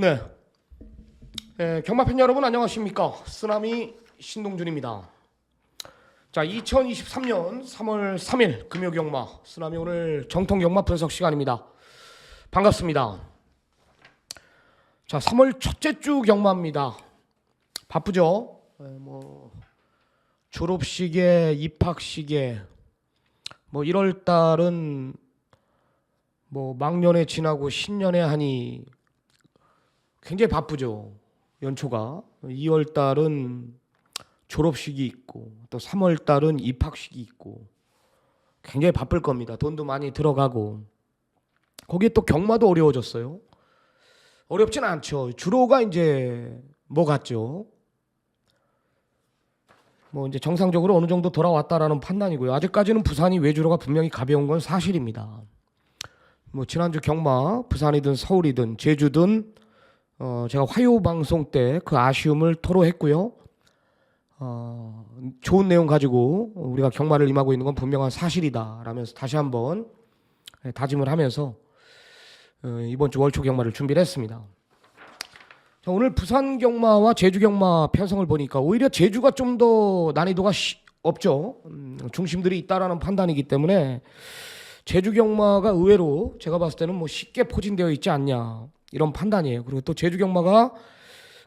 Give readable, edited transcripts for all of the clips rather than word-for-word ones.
네. 경마팬 여러분 안녕하십니까? 쓰나미 신동준입니다. 자, 2023년 3월 3일 금요 경마 쓰나미 오늘 정통 경마 분석 시간입니다. 반갑습니다. 자, 3월 첫째 주 경마입니다. 바쁘죠? 졸업식에 입학식에 1월 달은 막년에 지나고 신년에 하니 굉장히 바쁘죠. 연초가 2월 달은 졸업식이 있고 또 3월 달은 입학식이 있고 굉장히 바쁠 겁니다. 돈도 많이 들어가고 거기에 또 경마도 어려워졌어요. 어렵진 않죠. 주로가 이제 같죠. 이제 정상적으로 어느 정도 돌아왔다라는 판단이고요. 아직까지는 부산이 외주로가 분명히 가벼운 건 사실입니다. 지난주 경마 부산이든 서울이든 제주든 제가 화요 방송 때 그 아쉬움을 토로했고요. 좋은 내용 가지고 우리가 경마를 임하고 있는 건 분명한 사실이다 라면서 다시 한번 다짐을 하면서 이번 주 월초 경마를 준비를 했습니다. 자, 오늘 부산 경마와 제주 경마 편성을 보니까 오히려 제주가 좀 더 난이도가 없죠. 중심들이 있다라는 판단이기 때문에 제주 경마가 의외로 제가 봤을 때는 쉽게 포진되어 있지 않냐 이런 판단이에요. 그리고 또 제주 경마가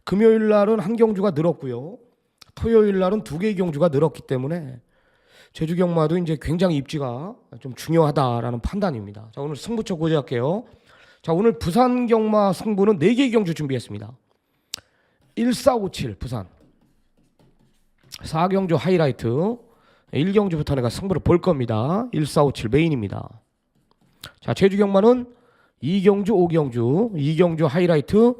금요일 날은 한 경주가 늘었고요. 토요일 날은 2개의 경주가 늘었기 때문에 제주 경마도 이제 굉장히 입지가 좀 중요하다라는 판단입니다. 자, 오늘 승부처 고지할게요. 자, 오늘 부산 경마 승부는 4개의 경주 준비했습니다. 1457 부산 4경주 하이라이트 1경주부터 내가 승부를 볼 겁니다. 1457 메인입니다. 자, 제주 경마는 2경주 5경주 2경주 하이라이트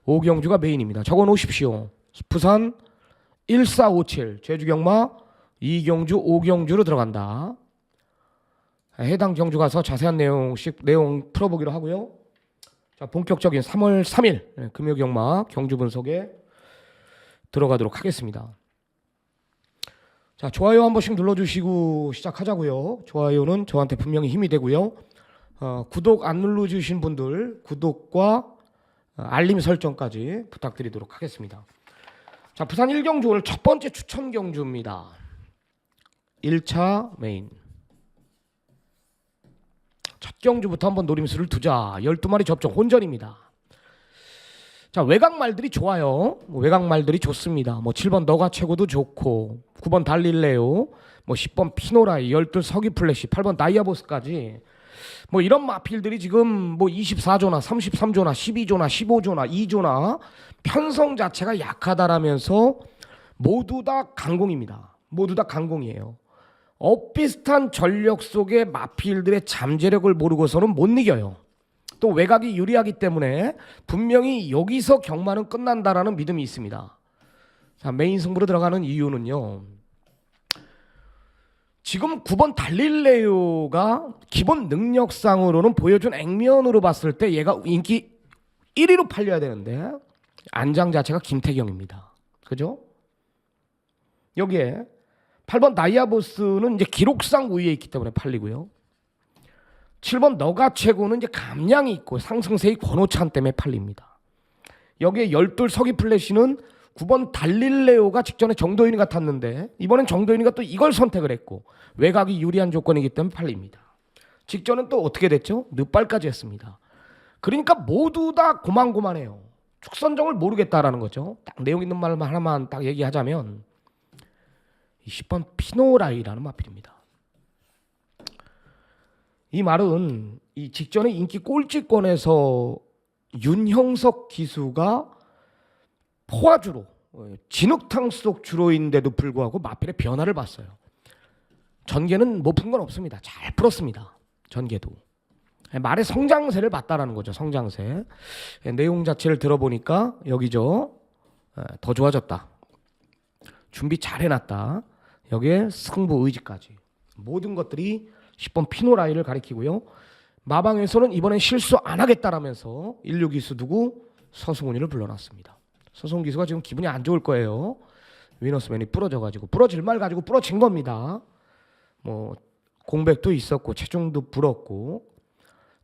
5경주가 메인입니다. 적어 놓으십시오. 부산 1457 제주 경마 2경주 5경주로 들어간다. 해당 경주 가서 자세한 내용 풀어보기로 하고요. 자, 본격적인 3월 3일 금요 경마 경주 분석에 들어가도록 하겠습니다. 자, 좋아요 한 번씩 눌러주시고 시작하자고요. 좋아요는 저한테 분명히 힘이 되고요. 구독 안 눌러주신 분들 구독과 알림 설정까지 부탁드리도록 하겠습니다. 자, 부산 1경주 오늘 첫 번째 추천 경주입니다. 1차 메인 첫 경주부터 한번 노림수를 두자. 12마리 접종 혼전입니다. 자, 외곽 말들이 좋아요. 외곽 말들이 좋습니다. 7번 너가 최고도 좋고 9번 달릴레오 10번 피노라이 12 서기 플래시 8번 다이아보스까지 이런 마필들이 지금 24조나 33조나 12조나 15조나 2조나 편성 자체가 약하다라면서 모두 다 강공입니다. 모두 다 강공이에요. 엇비슷한 전력 속의 마필들의 잠재력을 모르고서는 못 이겨요. 또 외곽이 유리하기 때문에 분명히 여기서 경마는 끝난다라는 믿음이 있습니다. 자, 메인 승부로 들어가는 이유는요. 지금 9번 달릴레오가 기본 능력상으로는 보여준 액면으로 봤을 때 얘가 인기 1위로 팔려야 되는데 안장 자체가 김태경입니다. 그죠? 여기에 8번 다이아보스는 이제 기록상 우위에 있기 때문에 팔리고요. 7번 너가 최고는 이제 감량이 있고 상승세의 권오찬 때문에 팔립니다. 여기에 12 서기 플래시는 9번 달릴레오가 직전에 정도윤이 같았는데 이번엔 정도윤이가 또 이걸 선택을 했고 외곽이 유리한 조건이기 때문에 팔립니다. 직전은 또 어떻게 됐죠? 늦발까지 했습니다. 그러니까 모두 다 고만고만해요. 축선정을 모르겠다라는 거죠. 딱 내용 있는 말만 하나만 딱 얘기하자면 10번 피노라이라는 마필입니다. 이 말은 이 직전에 인기 꼴찌권에서 윤형석 기수가 포화주로 진흙탕 속 주로인데도 불구하고 마필의 변화를 봤어요. 전개는 못 푼 건 없습니다. 잘 풀었습니다. 전개도. 말의 성장세를 봤다라는 거죠. 성장세. 내용 자체를 들어보니까 여기죠. 더 좋아졌다. 준비 잘 해놨다. 여기에 승부 의지까지. 모든 것들이 10번 피노라이를 가리키고요. 마방에서는 이번엔 실수 안 하겠다라면서 16기수 두고 서승훈이를 불러놨습니다. 서승훈 기수가 지금 기분이 안 좋을 거예요. 위너스맨이 부러져가지고 부러질 말 가지고 부러진 겁니다. 공백도 있었고 체중도 불었고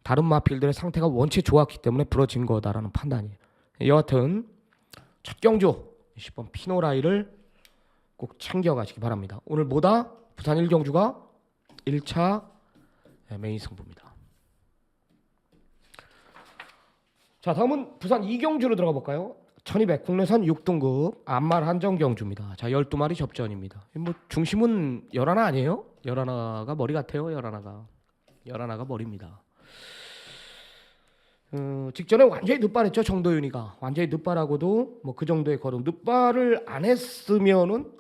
다른 마필들의 상태가 원체 좋았기 때문에 부러진 거다라는 판단이에요. 여하튼 첫 경주 10번 피노라이를 꼭 챙겨가시기 바랍니다. 오늘 뭐다? 부산 1경주가 1차 메인 승부입니다. 자, 다음은 부산 2경주로 들어가 볼까요? 1200 국내선 6등급 암말 한정 경주입니다. 자, 12마리 접전입니다. 뭐 중심은 열하나 아니에요? 열하나가 머리 같아요. 열하나가 머리입니다. 직전에 완전히 늦발했죠. 정도윤이가 완전히 늦발하고도 뭐 그 정도의 걸음, 늦발을 안 했으면은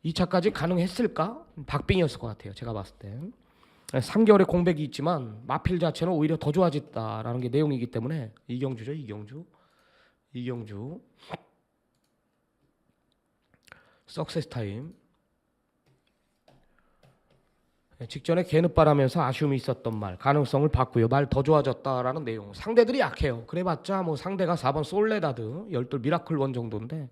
2차까지 가능했을까? 박빙이었을 것 같아요. 제가 봤을 때 3개월의 공백이 있지만 마필 자체는 오히려 더 좋아졌다라는 게 내용이기 때문에 이경주죠. 이경주 석세스 타임. 직전에 개늦발하면서 아쉬움이 있었던 말, 가능성을 봤고요. 말 더 좋아졌다라는 내용. 상대들이 약해요. 그래봤자 뭐 상대가 4번 솔레다드, 열둘 미라클 원 정도인데,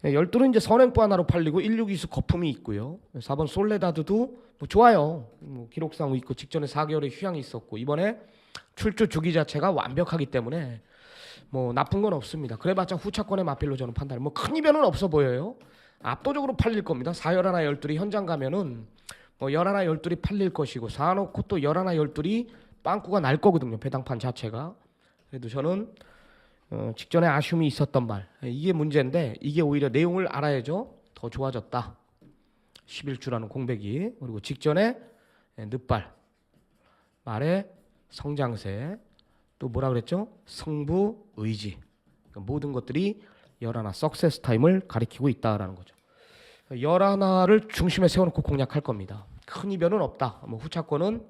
열둘은 이제 선행부 하나로 팔리고 162수 거품이 있고요. 4번 솔레다드도 뭐 좋아요. 뭐 기록상 있고 직전에 4개월의 휴양이 있었고 이번에 출주 주기 자체가 완벽하기 때문에 뭐 나쁜 건 없습니다. 그래봤자 후차권의 마필로 저는 판단. 뭐 큰 이변은 없어 보여요. 압도적으로 팔릴 겁니다. 4, 11, 12이 현장 가면은 뭐 11, 12이 팔릴 것이고 4놓고 또 11, 12이 빵꾸가 날 거거든요. 배당판 자체가. 그래도 저는 직전에 아쉬움이 있었던 말, 이게 문제인데 이게 오히려 내용을 알아야죠. 더 좋아졌다. 11주라는 공백이. 그리고 직전에 늦발, 말의 성장세, 또 뭐라 그랬죠? 승부 의지. 그러니까 모든 것들이 열하나 석세스 타임을 가리키고 있다라는 거죠. 열하나를 중심에 세워놓고 공략할 겁니다. 큰 이변은 없다. 뭐 후차권은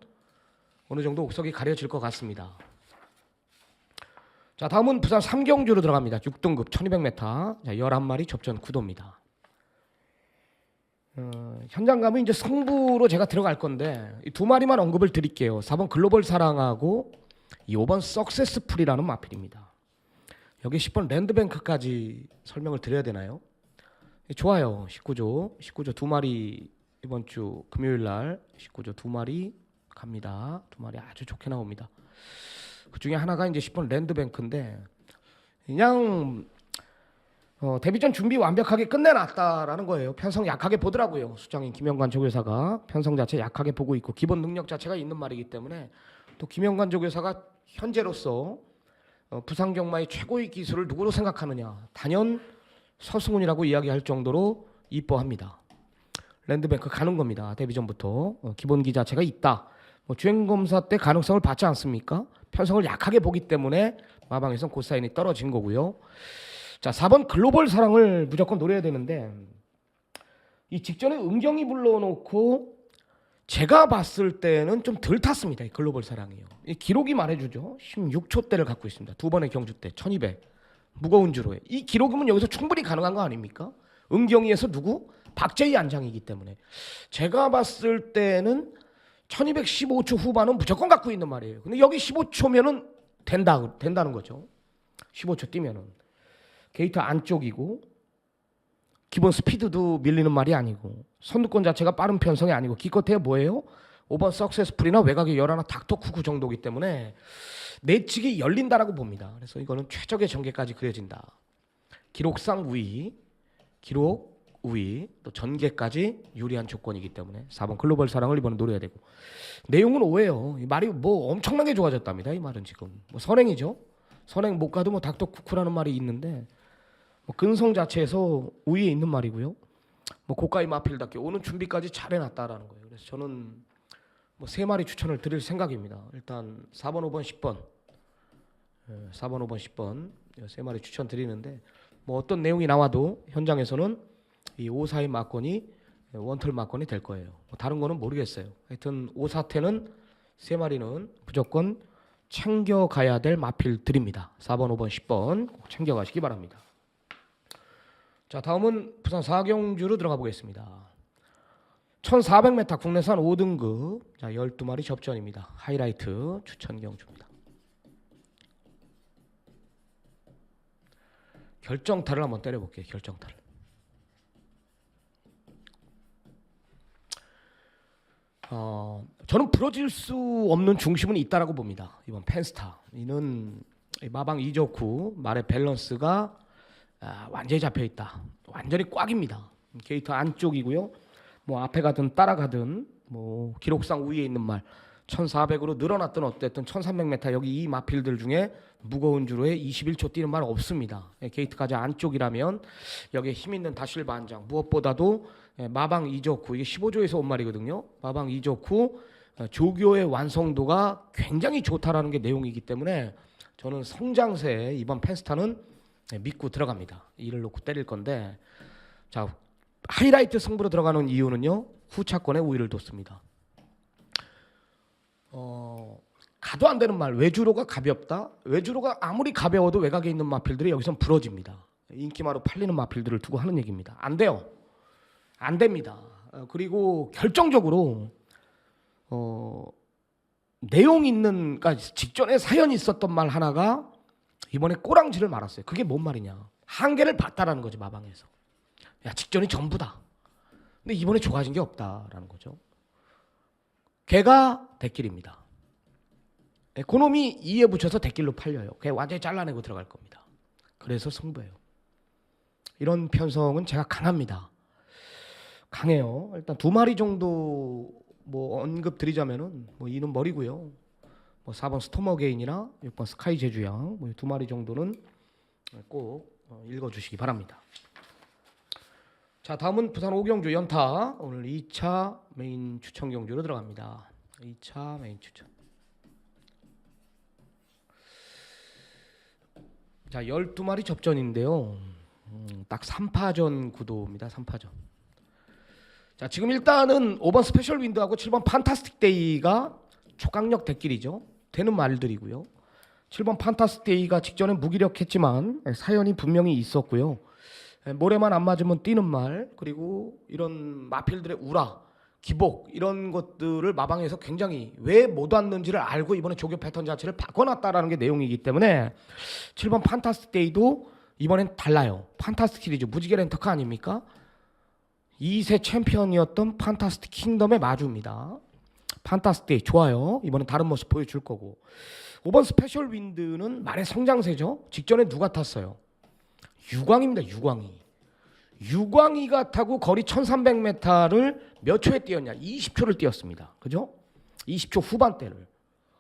어느 정도 옥석이 가려질 것 같습니다. 자, 다음은 부산 3경주로 들어갑니다. 6등급 1200m. 자, 11마리 접전 구도입니다. 현장 가면 이제 승부로 제가 들어갈 건데 이 두 마리만 언급을 드릴게요. 4번 글로벌 사랑하고 이 5번 석세스풀이라는 마필입니다. 여기 10번 랜드뱅크까지 설명을 드려야 되나요? 좋아요. 19조 두 마리 이번 주 금요일 날 19조 두 마리 갑니다. 두 마리 아주 좋게 나옵니다. 그 중에 하나가 이제 10번 랜드뱅크인데 그냥 데뷔전 준비 완벽하게 끝내놨다라는 거예요. 편성 약하게 보더라고요. 수장인 김영관 조교사가 편성 자체 약하게 보고 있고 기본 능력 자체가 있는 말이기 때문에 또 김영관 조교사가 현재로서 부산 경마의 최고의 기술을 누구로 생각하느냐, 단연 서승훈이라고 이야기할 정도로 이뻐합니다. 랜드뱅크 가는 겁니다. 데뷔전부터 기본기 자체가 있다. 뭐 주행검사 때 가능성을 받지 않습니까? 편성을 약하게 보기 때문에 마방에선 고사인이 떨어진 거고요. 자, 4번 글로벌 사랑을 무조건 노려야 되는데 이 직전에 은경이 불러놓고 제가 봤을 때는 좀 덜 탔습니다. 이 글로벌 사랑이요. 이 기록이 말해주죠. 16초대를 갖고 있습니다. 두 번의 경주 때 1200 무거운 주로에. 이 기록이면 여기서 충분히 가능한 거 아닙니까? 은경이에서 누구? 박재희 안장이기 때문에 제가 봤을 때는 1215초 후반은 무조건 갖고 있는 말이에요. 근데 여기 15초면은 된다는 거죠. 15초 뛰면은 게이트 안쪽이고 기본 스피드도 밀리는 말이 아니고 선두권 자체가 빠른 편성이 아니고 기껏해야 뭐예요? 5번 석세스풀이나 외곽의 열하나 닥터쿠구 정도이기 때문에 내측이 열린다라고 봅니다. 그래서 이거는 최적의 전개까지 그려진다. 기록상 우위, 또 전개까지 유리한 조건이기 때문에 4번 글로벌 사랑을 이번에 노려야 되고 내용은 오해요. 이 말이 뭐 엄청나게 좋아졌답니다. 이 말은 지금 뭐 선행이죠. 선행 못 가도 뭐 닥터쿠쿠라는 말이 있는데 뭐 근성 자체에서 우위에 있는 말이고요. 뭐 고가의 마필답게 오는 준비까지 잘 해놨다라는 거예요. 그래서 저는 뭐 세 마리 추천을 드릴 생각입니다. 일단 4번, 5번, 10번, 4번, 5번, 10번 세 마리 추천 드리는데 뭐 어떤 내용이 나와도 현장에서는 이 5사의 막건이 원털 막건이 될 거예요. 뭐 다른 거는 모르겠어요. 하여튼 5사태는 세 마리는 무조건 챙겨가야 될 마필들입니다. 4번, 5번, 10번 꼭 챙겨가시기 바랍니다. 자, 다음은 부산 4경주로 들어가 보겠습니다. 1400m 국내산 5등급 자 12마리 접전입니다. 하이라이트 추천 경주입니다. 결정타를 한번 때려볼게요. 결정타를. 저는 부러질 수 없는 중심은 있다라고 봅니다. 이번 펜스타 이는 마방 이적후 말의 밸런스가 완전히 잡혀 있다. 완전히 꽉입니다. 게이트 안쪽이고요. 뭐 앞에 가든 따라가든 뭐 기록상 우위에 있는 말 1400으로 늘어났든 어쨌든 1300m 여기 이 마필들 중에 무거운 주로에 21초 뛰는 말 없습니다. 게이트까지 안쪽이라면 여기에 힘 있는 다실바 한 장 무엇보다도 마방 이적후 이게 15조에서 온 말이거든요. 마방 이적후 조교의 완성도가 굉장히 좋다라는 게 내용이기 때문에 저는 성장세 이번 펜스타는 믿고 들어갑니다. 이를 놓고 때릴 건데 자 하이라이트 승부로 들어가는 이유는요. 후차권에 우위를 뒀습니다. 가도 안 되는 말 외주로가 가볍다. 외주로가 아무리 가벼워도 외곽에 있는 마필들이 여기선 부러집니다. 인기마로 팔리는 마필들을 두고 하는 얘기입니다. 안 돼요. 안 됩니다. 그리고 결정적으로 내용 있는 그러니까 직전에 사연이 있었던 말 하나가 이번에 꼬랑지를 말았어요. 그게 뭔 말이냐. 한계를 봤다라는 거지 마방에서. 야 직전이 전부다. 근데 이번에 좋아진 게 없다라는 거죠. 걔가 대길입니다. 그놈이 2에 붙여서 대길로 팔려요. 걔 완전히 잘라내고 들어갈 겁니다. 그래서 승부예요. 이런 편성은 제가 강합니다. 강해요. 일단 2마리 정도 뭐 언급 드리자면은 뭐 2는 머리고요. 뭐 4번 스토머게인이나 6번 스카이 제주양 뭐 2마리 정도는 꼭 읽어주시기 바랍니다. 자 다음은 부산 오경주 연타 오늘 2차 메인 추천 경주로 들어갑니다. 2차 메인 추천. 자 12마리 접전인데요. 딱 3파전 구도입니다. 3파전. 자 지금 일단은 5번 스페셜 윈드하고 7번 판타스틱 데이가 초강력 대길이죠. 되는 말들이고요. 7번 판타스틱 데이가 직전에 무기력했지만 사연이 분명히 있었고요. 모래만 안 맞으면 뛰는 말 그리고 이런 마필들의 우라 기복 이런 것들을 마방에서 굉장히 왜 못 왔는지를 알고 이번에 조교 패턴 자체를 바꿔놨다라는 게 내용이기 때문에 7번 판타스틱 데이도 이번엔 달라요. 판타스틱 시리즈 무지개 렌터카 아닙니까? 2세 챔피언이었던 판타스틱 킹덤의 마주입니다. 판타스틱 데이 좋아요. 이번엔 다른 모습 보여줄 거고 5번 스페셜 윈드는 말의 성장세죠. 직전에 누가 탔어요? 유광입니다. 유광이가 타고 거리 1300m를 몇 초에 뛰었냐? 20초를 뛰었습니다. 그죠? 20초 후반대를.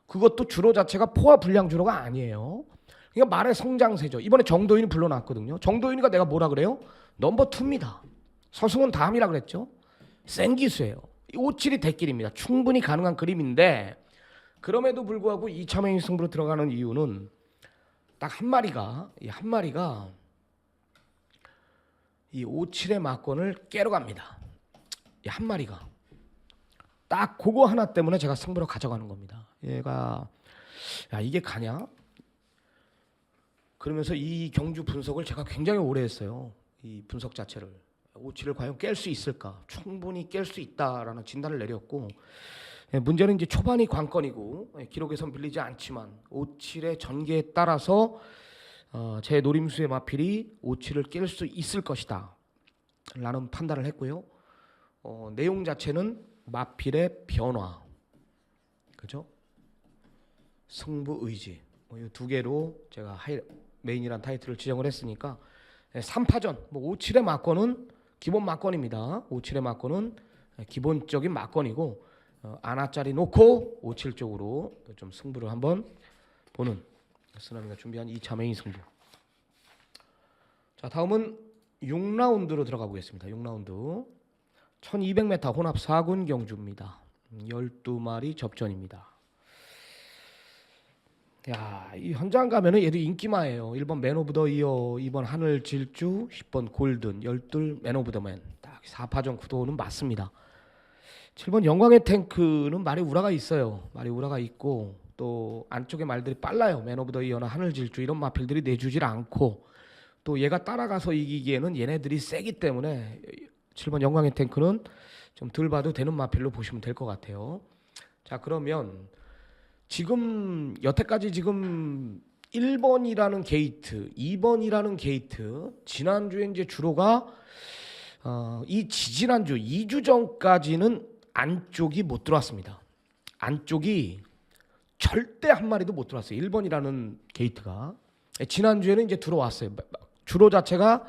그것도 주로 자체가 포화 불량 주로가 아니에요. 그러니까 말의 성장세죠. 이번에 정도인이 불러놨거든요. 정도인이가 내가 뭐라 그래요? 넘버 2입니다. 서승훈 다음이라 그랬죠. 센 기수예요. 57이 대길입니다. 충분히 가능한 그림인데 그럼에도 불구하고 2차 메인 승부로 들어가는 이유는 딱 한 마리가 이 57의 막권을 깨러 갑니다. 이 한 마리가 딱 그거 하나 때문에 제가 승부로 가져가는 겁니다. 얘가 야 이게 가냐? 그러면서 이 경주 분석을 제가 굉장히 오래 했어요. 이 분석 자체를 57을 과연 깰 수 있을까? 충분히 깰 수 있다라는 진단을 내렸고 문제는 이제 초반이 관건이고 기록에선 빌리지 않지만 57의 전개에 따라서 제 노림수의 마필이 57을 깰 수 있을 것이다 라는 판단을 했고요. 내용 자체는 마필의 변화 그죠? 승부 의지 이 두 개로 제가 메인이란 타이틀을 지정을 했으니까 3파전 57의 막권은 기본 막권입니다. 57의 막권은 기본적인 막권이고 아나짜리 놓고 57 쪽으로 좀 승부를 한번 보는 쓰나미가 준비한 2차 메인 승부. 자 다음은 6라운드로 들어가 보겠습니다. 6라운드 1200m 혼합 4군 경주입니다. 12마리 접전입니다. 야, 이 현장 가면은 얘도 인기마예요. 1번 맨 오브 더 이어, 2번 하늘 질주, 10번 골든, 12 맨 오브 더 맨. 딱 4파전 구도는 맞습니다. 7번 영광의 탱크는 말이 우라가 있어요. 말이 우라가 있고 또 안쪽에 말들이 빨라요. 맨 오브 더 이어나 하늘 질주 이런 마필들이 내주질 않고 또 얘가 따라가서 이기기에는 얘네들이 세기 때문에 7번 영광의 탱크는 좀 덜 봐도 되는 마필로 보시면 될 것 같아요. 자 그러면 지금 여태까지 지금 1번이라는 게이트, 2번이라는 게이트 지난주에 이제 주로가 이 지지난주 2주 전까지는 안쪽이 못 들어왔습니다. 안쪽이 절대 한 마리도 못 들어왔어요. 1번이라는 게이트가. 지난주에는 이제 들어왔어요. 주로 자체가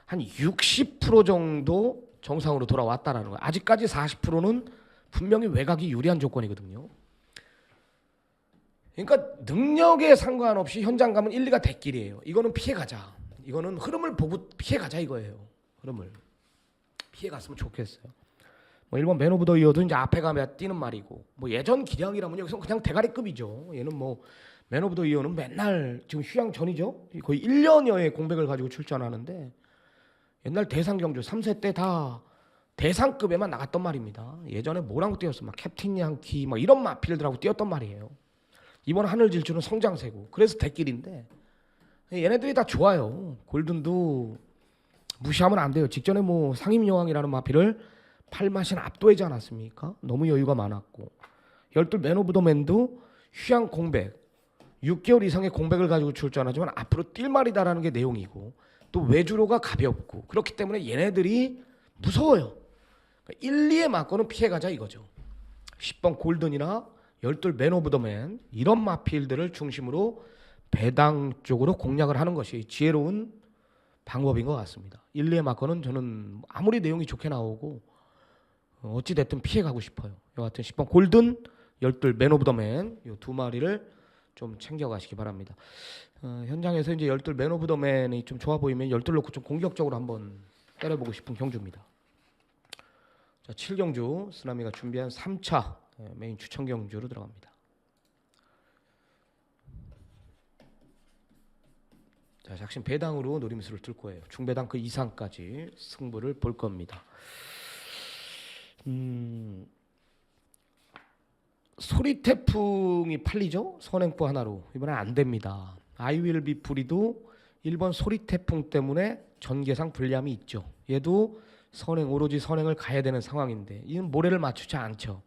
한 60% 정도 정상으로 돌아왔다라는 거예요. 아직까지 40%는 분명히 외곽이 유리한 조건이거든요. 그러니까 능력에 상관없이 현장 가면 1, 2가 대길이에요. 이거는 피해가자. 이거는 흐름을 보고 피해가자 이거예요. 흐름을 피해갔으면 좋겠어요. 뭐 1번 맨 오브 더 이어도 이제 앞에 가면 뛰는 말이고, 뭐 예전 기량이라면 여기서 그냥 대가리급이죠. 얘는 뭐 맨 오브 더 이어는 맨날 지금 휴양 전이죠. 거의 1년여의 공백을 가지고 출전하는데 옛날 대상 경주 3세 때 다 대상급에만 나갔던 말입니다. 예전에 뭐랑 뛰었어? 막 캡틴 양키 막 이런 마필들하고 뛰었던 말이에요. 이번 하늘 질주는 성장세고, 그래서 대길인데 얘네들이 다 좋아요. 골든도 무시하면 안 돼요. 직전에 뭐 상임여왕이라는 마필을 8마신 압도하지 않았습니까? 너무 여유가 많았고, 12 맨 오브 더 맨도 휴양 공백 6개월 이상의 공백을 가지고 출전하지만 앞으로 뛸 말이다라는 게 내용이고, 또 외주로가 가볍고, 그렇기 때문에 얘네들이 무서워요. 1, 2의 맞고는 피해가자 이거죠. 10번 골든이나 12 맨 오브 더 맨 이런 마필들을 중심으로 배당 쪽으로 공략을 하는 것이 지혜로운 방법인 것 같습니다. 1, 2의 맞고는 저는 아무리 내용이 좋게 나오고 어찌 됐든 피해가고 싶어요. 여하튼 10번 골든, 12 맨 오브 더 맨 이 두 마리를 좀 챙겨가시기 바랍니다. 현장에서 이제 12 맨 오브 더 맨이 좀 좋아 보이면 12 놓고 좀 공격적으로 한번 때려보고 싶은 경주입니다. 자, 7경주 쓰나미가 준비한 3차 메인 추천 경주로 들어갑니다. 자, 작심 배당으로 노림수를 들 거예요. 중배당 그 이상까지 승부를 볼 겁니다. 소리태풍이 팔리죠? 선행포 하나로. 이번엔 안 됩니다. 아이윌 비 프리도 1번 소리태풍 때문에 전개상 불리함이 있죠. 얘도 선행, 오로지 선행을 가야 되는 상황인데 이는 모래를 맞추지 않죠.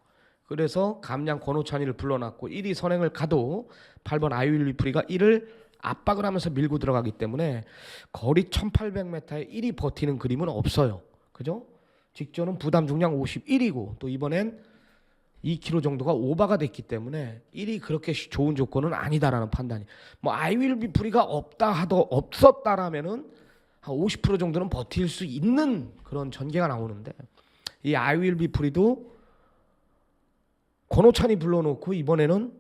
그래서 감량 권호찬이를 불러놨고 1위 선행을 가도 8번 아이윌 비 프리가 1을 압박을 하면서 밀고 들어가기 때문에 거리 1800m에 1위 버티는 그림은 없어요. 그죠? 직전은 부담 중량 51이고 또 이번엔 2kg 정도가 오버가 됐기 때문에 1이 그렇게 좋은 조건은 아니다라는 판단이. 뭐 아이윌 비 프리가 없었다라면은 한 50% 정도는 버틸 수 있는 그런 전개가 나오는데, 이 아이윌 비 프리도 권호찬이 불러놓고 이번에는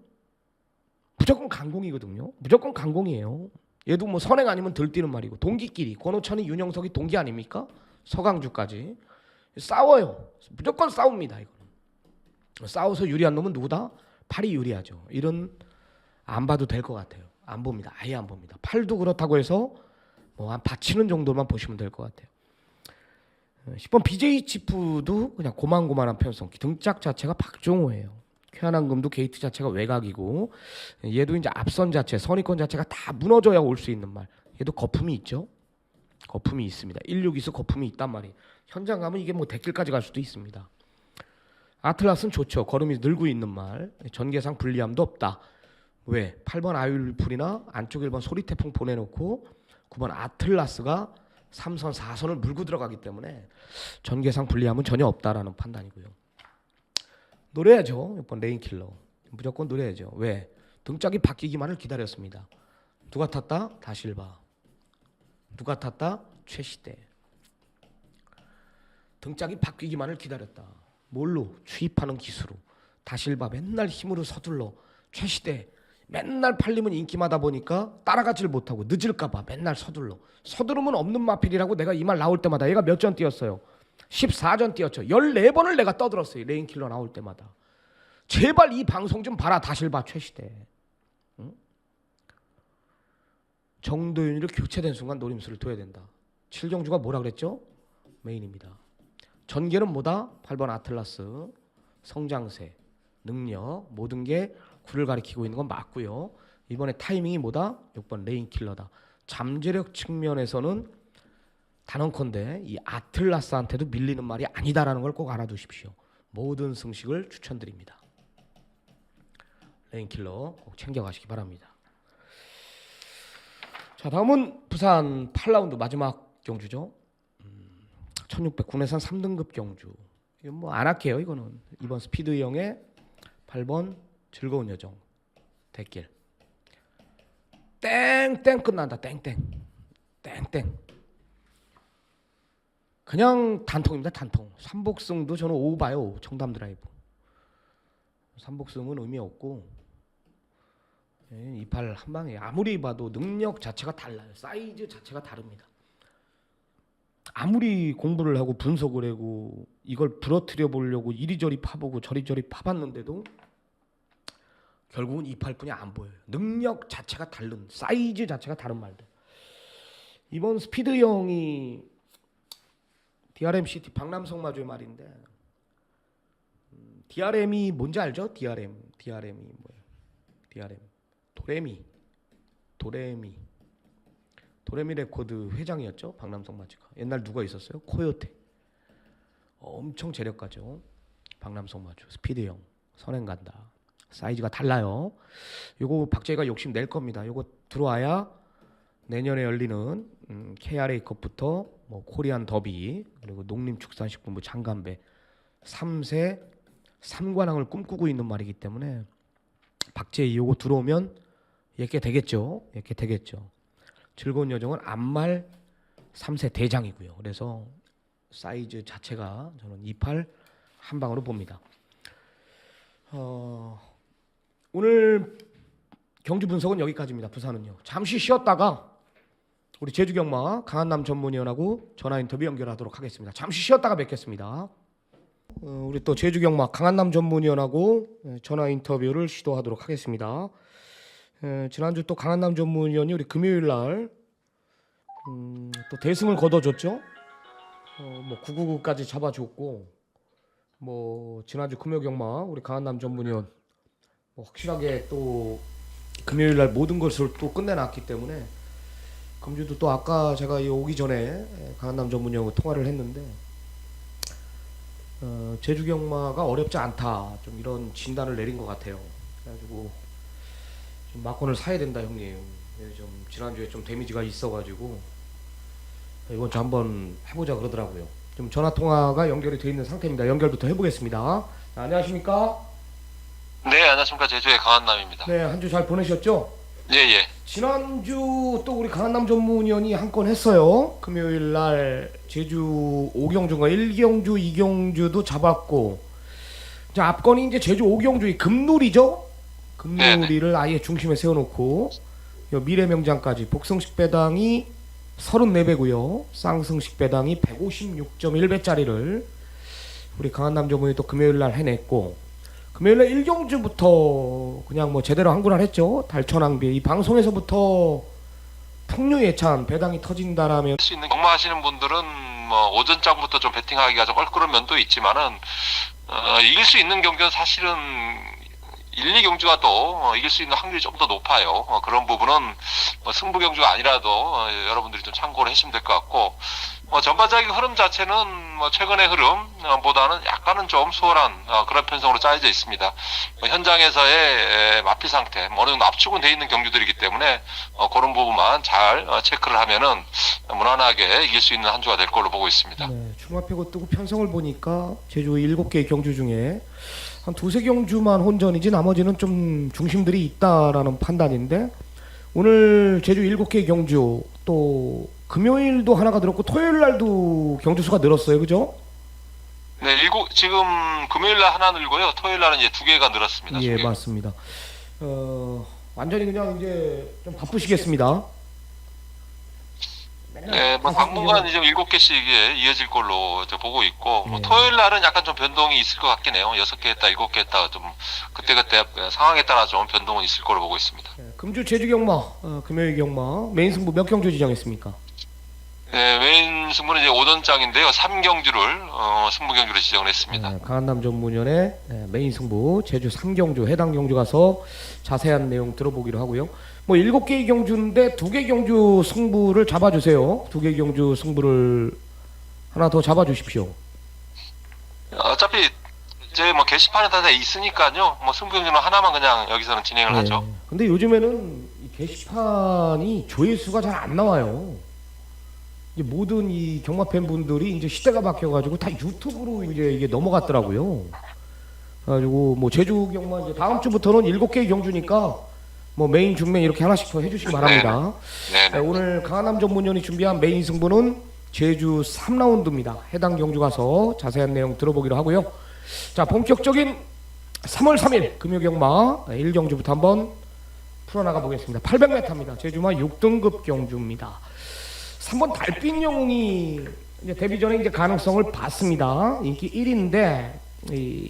무조건 강공이거든요. 무조건 강공이에요. 얘도 뭐 선행 아니면 들뛰는 말이고, 동기끼리 권호찬이 윤영석이 동기 아닙니까? 서강주까지 싸워요. 무조건 싸웁니다. 이거는 싸워서 유리한 놈은 누구다? 팔이 유리하죠. 이런 안 봐도 될 것 같아요. 안 봅니다. 아예 안 봅니다. 팔도 그렇다고 해서 뭐 한 받치는 정도만 보시면 될 것 같아요. 10번 BJ 치프도 그냥 고만고만한 편성. 등짝 자체가 박종호예요. 쾌한한금도 게이트 자체가 외곽이고, 얘도 이제 앞선 자체, 선의권 자체가 다 무너져야 올 수 있는 말. 얘도 거품이 있죠. 거품이 있습니다. 16에서 거품이 있단 말이에요. 현장 가면 이게 뭐 대길까지 갈 수도 있습니다. 아틀라스는 좋죠. 걸음이 늘고 있는 말. 전개상 불리함도 없다. 왜? 8번 아이윌풀이나 안쪽 1번 소리태풍 보내놓고 9번 아틀라스가 3선 4선을 물고 들어가기 때문에 전개상 불리함은 전혀 없다라는 판단이고요. 노려야죠. 6번 레인킬러. 무조건 노려야죠. 왜? 등짝이 바뀌기만을 기다렸습니다. 누가 탔다? 다실바. 누가 탔다? 최시대. 등짝이 바뀌기만을 기다렸다. 뭘로? 추입하는 기수로. 다실바 맨날 힘으로 서둘러. 최시대 맨날 팔리면 인기마다 보니까 따라가지를 못하고 늦을까봐 맨날 서둘러. 서두르면 없는 마필이라고 내가 이 말 나올 때마다 얘가 몇 전 뛰었어요? 14전 뛰었죠. 14번을 내가 떠들었어요. 레인킬러 나올 때마다. 제발 이 방송 좀 봐라. 다실바 최시대. 응? 정도윤이를 교체된 순간 노림수를 둬야 된다. 7경주가 뭐라 그랬죠? 메인입니다. 전개는 뭐다? 8번 아틀라스, 성장세, 능력 모든 게 9를 가리키고 있는 건 맞고요. 이번에 타이밍이 뭐다? 6번 레인킬러다. 잠재력 측면에서는 단언컨대 이 아틀라스한테도 밀리는 말이 아니다라는 걸 꼭 알아두십시오. 모든 승식을 추천드립니다. 레인킬러 꼭 챙겨가시기 바랍니다. 자, 다음은 부산 8라운드 마지막 경주죠. 1600 국내산 3등급 경주. 이건 뭐 안 할게요. 이거는 2번 스피드형의 8번 즐거운 여정. 대길. 땡땡 끝난다. 땡땡. 땡땡. 그냥 단통입니다. 단통. 삼복승도 저는 5 봐요. 청담 드라이브. 삼복승은 의미 없고 28 한 방에 아무리 봐도 능력 자체가 달라요. 사이즈 자체가 다릅니다. 아무리 공부를 하고 분석을 하고 이걸 부러뜨려 보려고 이리저리 파보고 저리저리 파봤는데도 결국은 28분이 안 보여요. 능력 자체가 다른, 사이즈 자체가 다른 말들. 이번 스피드형이 DRM CT 박남성 마주의 말인데 DRM이 뭔지 알죠? DRM이 뭐예요? DRM 도레미 레코드 회장이었죠. 박남성 마주가. 옛날 누가 있었어요? 코요테. 엄청 재력가죠. 박남성 마주 스피드형 선행 간다. 사이즈가 달라요. 요거 박재희가 욕심 낼 겁니다. 요거 들어와야 내년에 열리는 KRA컵부터 뭐 코리안 더비 그리고 농림축산식품부 장간배 3세 3관왕을 꿈꾸고 있는 말이기 때문에 박재희 요거 들어오면 예게 되겠죠. 즐거운 여정은 안말 3세 대장이고요. 그래서 사이즈 자체가 저는 28 한 방으로 봅니다. 오늘 경주 분석은 여기까지입니다. 부산은요. 잠시 쉬었다가 우리 제주경마 강한남 전문위원하고 전화 인터뷰 연결하도록 하겠습니다. 잠시 쉬었다가 뵙겠습니다. 우리 또 제주경마 강한남 전문위원하고 전화 인터뷰를 시도하도록 하겠습니다. 지난주 또 강한남 전문위원이 우리 금요일 날 또 대승을 거둬줬죠. 뭐 999까지 잡아줬고 뭐 지난주 금요경마 우리 강한남 전문위원 뭐 확실하게 또 금요일 날 모든 것을 또 끝내놨기 때문에 금주도 또 아까 제가 오기 전에 강한남 전문위원과 통화를 했는데 제주경마가 어렵지 않다 좀 이런 진단을 내린 것 같아요. 그래가지고 좀 막권을 사야 된다 형님. 좀 지난주에 좀 데미지가 있어가지고 이번 주 한번 해보자 그러더라고요. 좀 전화 통화가 연결이 되어 있는 상태입니다. 연결부터 해보겠습니다. 안녕하십니까? 네, 안녕하십니까. 제주의 강한남입니다. 네, 한 주 잘 보내셨죠? 예. 지난주 또 우리 강한남 전문위원이 한 건 했어요. 금요일 날 제주 5경주인가 1경주 2경주도 잡았고 자, 앞건이 이제 제주 5경주의 금누리죠? 금누리를 아예 중심에 세워놓고 미래명장까지 복승식 배당이 34배고요. 쌍승식 배당이 156.1배짜리를 우리 강한남 전문이 또 금요일 날 해냈고 금요일날 1경주부터 그냥 뭐 제대로 한구날 했죠. 달천항비 이 방송에서부터 풍류 예찬 배당이 터진다라면 할 수 있는 경마하시는 분들은 뭐 오전장부터 좀 배팅하기가 좀 껄끄러운 면도 있지만은 이길 수 있는 경기는 사실은 1, 2경주가 또 이길 수 있는 확률이 좀 더 높아요. 그런 부분은 승부 경주가 아니라도 여러분들이 좀 참고를 하시면 될 것 같고 전반적인 흐름 자체는 최근의 흐름보다는 약간은 좀 수월한 그런 편성으로 짜여져 있습니다. 현장에서의 마피 상태, 어느 정도 압축은 돼 있는 경주들이기 때문에 그런 부분만 잘 체크를 하면은 무난하게 이길 수 있는 한 주가 될 걸로 보고 있습니다. 네, 중마패고 뜨고 편성을 보니까 제주 7개의 경주 중에 한 2-3경주만 혼전이지 나머지는 좀 중심들이 있다라는 판단인데 오늘 제주 7개의 경주 또 금요일도 하나가 늘었고 토요일 날도 경주 수가 늘었어요. 그죠? 네, 지금 금요일 날 하나 늘고요. 토요일 날은 이제 2개가 늘었습니다. 예, 맞습니다. 완전히 그냥 이제 좀 바쁘시겠습니다. 네, 당분간 이제 7개씩 이어질 걸로 보고 있고 네. 토요일 날은 약간 좀 변동이 있을 것 같긴 해요. 6개 했다, 7개 했다 좀 그때그때 상황에 따라 좀 변동은 있을 걸로 보고 있습니다. 금주 제주 경마, 금요일 경마 메인 승부 몇 경주 지정했습니까? 네, 메인 승부는 이제 오전장인데요. 3경주를 승부 경주로 지정을 했습니다. 네, 강한남 전문위원의 메인 승부 제주 3경주 해당 경주 가서 자세한 내용 들어보기로 하고요. 뭐 7개의 경주인데 2개 경주 승부를 잡아주세요. 2개 경주 승부를 하나 더 잡아주십시오. 어차피 이제 뭐 게시판에 다 있으니까요. 뭐 승부 경주는 하나만 그냥 여기서는 진행을 하죠. 근데 요즘에는 이 게시판이 조회수가 잘 안 나와요. 이제 모든 이 경마 팬분들이 이제 시대가 바뀌어가지고 다 유튜브로 이제 이게 넘어갔더라고요. 그래가지고 뭐 제주 경마 이제 다음 주부터는 7개의 경주니까 뭐 메인, 중메인 이렇게 하나씩 더 해주시기 바랍니다. 네네. 오늘 강한남 전문위원이 준비한 메인 승부는 제주 3라운드입니다. 해당 경주 가서 자세한 내용 들어보기로 하고요. 자, 본격적인 3월 3일 금요경마 1경주부터 한번 풀어나가 보겠습니다. 800m입니다. 제주마 6등급 경주입니다. 3번 달빛 영웅이 이제 데뷔 전에 이제 가능성을 봤습니다. 인기 1위인데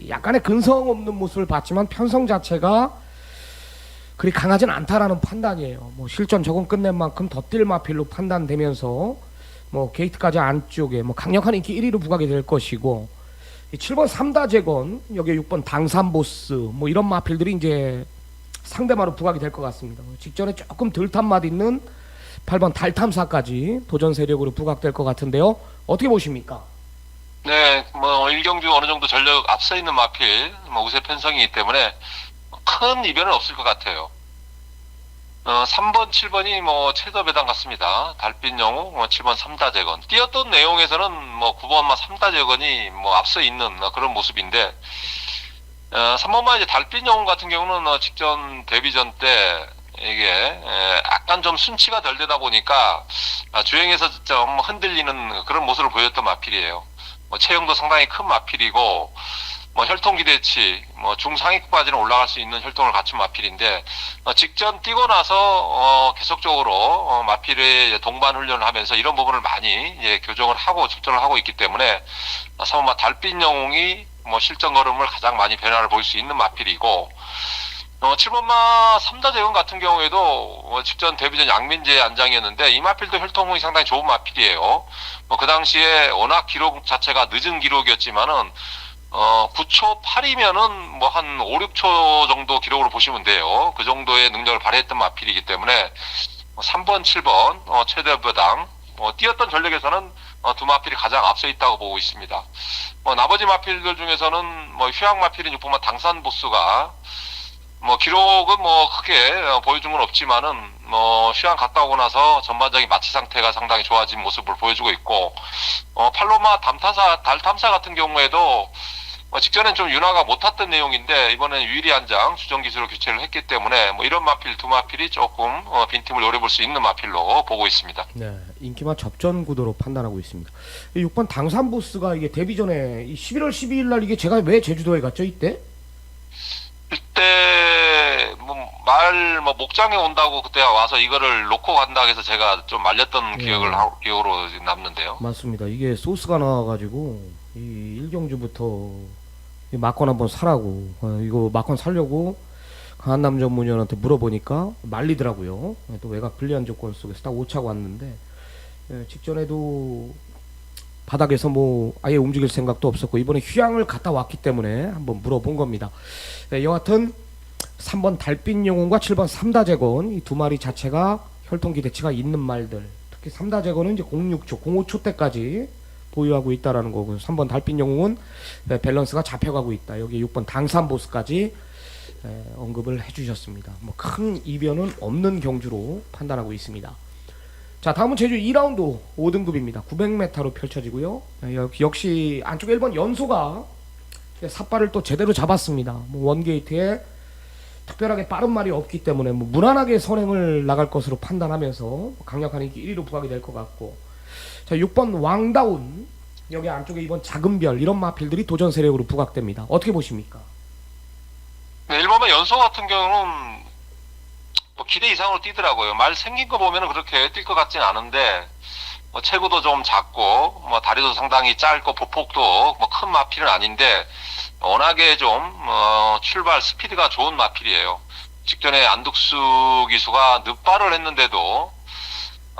약간의 근성 없는 모습을 봤지만 편성 자체가 그리 강하진 않다라는 판단이에요. 뭐 실전 적응 끝낸 만큼 더 뛸 마필로 판단되면서 뭐 게이트까지 안쪽에 뭐 강력한 인기 1위로 부각이 될 것이고, 7번 삼다재건, 여기 6번 당산보스 뭐 이런 마필들이 이제 상대마로 부각이 될 것 같습니다. 직전에 조금 덜 탄 맛 있는 8번 달탐사까지 도전 세력으로 부각될 것 같은데요. 어떻게 보십니까? 네, 뭐 1경주 어느 정도 전력 앞서 있는 마필, 뭐 우세 편성이기 때문에 큰 이변은 없을 것 같아요. 3번, 7번이 뭐 최저 배당 같습니다. 달빛 영웅, 7번 삼다재건. 뛰었던 내용에서는 뭐 9번만 삼다재건이 뭐 앞서 있는 그런 모습인데, 3번만 이제 달빛 영웅 같은 경우는 직전 데뷔전 때 이게 약간 좀 순치가 덜 되다 보니까 주행에서 좀 흔들리는 그런 모습을 보였던 마필이에요. 뭐 체형도 상당히 큰 마필이고, 뭐 혈통 기대치, 뭐 중상위급까지는 올라갈 수 있는 혈통을 갖춘 마필인데, 직전 뛰고 나서 계속적으로 마필의 동반 훈련을 하면서 이런 부분을 많이 이제 교정을 하고 측정을 하고 있기 때문에 3번마 달빛 영웅이 뭐 실전 걸음을 가장 많이 변화를 보일 수 있는 마필이고, 7번마 삼다재건 같은 경우에도 직전 데뷔전 양민재 안장이었는데 이 마필도 혈통이 상당히 좋은 마필이에요. 그 당시에 워낙 기록 자체가 늦은 기록이었지만은 9초 8이면은 뭐 한 5, 6초 정도 기록으로 보시면 돼요. 그 정도의 능력을 발휘했던 마필이기 때문에 3번, 7번 최대 배당 뛰었던 전력에서는 두 마필이 가장 앞서 있다고 보고 있습니다. 나머지 마필들 중에서는 뭐 휴양 마필인 6번마 당산보스가 뭐 기록은 뭐 크게 보여준 건 없지만은 뭐 휴양 갔다 오고 나서 전반적인 마취 상태가 상당히 좋아진 모습을 보여주고 있고, 8로마 달탐사 같은 경우에도 직전엔 좀 윤화가 못 탔던 내용인데 이번엔 유일이 한 장 주전 기술로 교체를 했기 때문에 뭐 이런 마필 두 마필이 조금 빈틈을 노려볼 수 있는 마필로 보고 있습니다. 네, 인기만 접전 구도로 판단하고 있습니다. 6번 당산보스가 이게 데뷔 전에 11월 12일 날 이게 제가 왜 제주도에 갔죠 이때? 그때 뭐 목장에 온다고 그때 와서 이거를 놓고 간다 해서 제가 좀 말렸던 기억으로 남는데요. 맞습니다. 이게 소스가 나와가지고 이 1경주부터 막건 한번 사라고, 이거 막건 사려고 강한남 전문위원한테 물어보니까 말리더라고요. 또 외곽 불리한 조건 속에서 딱 오차고 왔는데, 직전에도 바닥에서 뭐 아예 움직일 생각도 없었고 이번에 휴양을 갔다 왔기 때문에 한번 물어본 겁니다. 여하튼 3번 달빛 영웅과 7번 삼다재건 이 두 마리 자체가 혈통 기대치가 있는 말들, 특히 삼다재건은 이제 06초, 05초 때까지 보유하고 있다라는 거고, 3번 달빛 영웅은 밸런스가 잡혀가고 있다. 여기 6번 당산보스까지 언급을 해주셨습니다. 뭐 큰 이변은 없는 경주로 판단하고 있습니다. 자, 다음은 제주 2라운드 5등급입니다. 900m로 펼쳐지고요. 역시 안쪽에 1번 연소가 삿발을 또 제대로 잡았습니다. 뭐 원게이트에 특별하게 빠른 말이 없기 때문에 뭐 무난하게 선행을 나갈 것으로 판단하면서 강력한 인기 1위로 부각이 될 것 같고, 자, 6번 왕다운, 여기 안쪽에 2번 작은별 이런 마필들이 도전 세력으로 부각됩니다. 어떻게 보십니까? 네, 1번마 연소 같은 경우는 뭐 기대 이상으로 뛰더라고요. 말 생긴 거 보면은 그렇게 뛸 것 같진 않은데, 뭐 체구도 좀 작고 뭐 다리도 상당히 짧고 보폭도 뭐 큰 마필은 아닌데 워낙에 좀 출발 스피드가 좋은 마필이에요. 직전에 안둑수 기수가 늑발을 했는데도